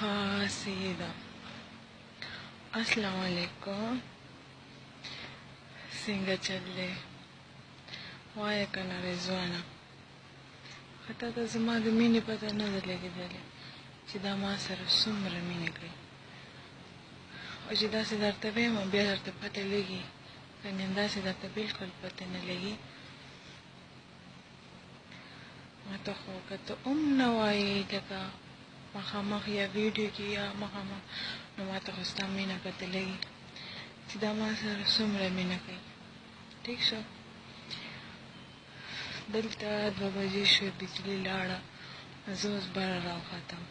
हाँ सीधा अस्सलाम वालेकुम सिंगा चल्ले वाया कना रिजवाना खता तो जमा द मीने पता न लगे दले चिदा मा सर सुमर मीने कई और चिदा से दरते वे म बिया दरते पता लगी कन्यंदा से दरते बिल्कुल पता न लगी मैं तो खो का तो नवाई लगा मखामख या वीडियो किया मखामख नमाता खुस्ता मीना पता लगी चिदा मा सर सुमर मीने कई ठीक शो दलता 2 बजे शो बिजली लाड़ा नजोज बड़ा राव खत्म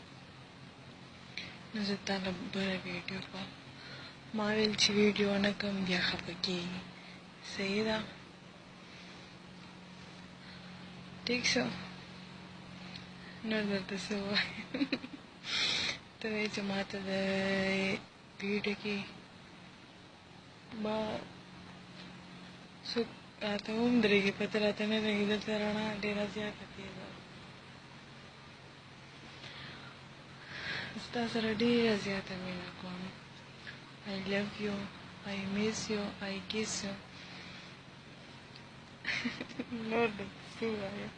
नजर ताला बड़ा वीडियो को मावेल ची वीडियो न कम दिया खपकी सही था ठीक शो नजर तो सो तो ये जमाता वीडियो की बा सो आता हूँ दरेगी पता रहता नहीं रहेगी दल तराना डेरा जिया करती है इस्ता सर डेरा जिया था मेरा कौन I love you I miss you I kiss you Lord suaya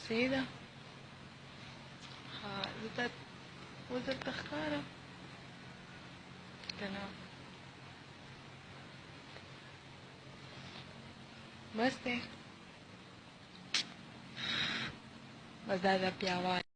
سيدة ها وزت تخكارة تمام बस थे बस दादा प्यावा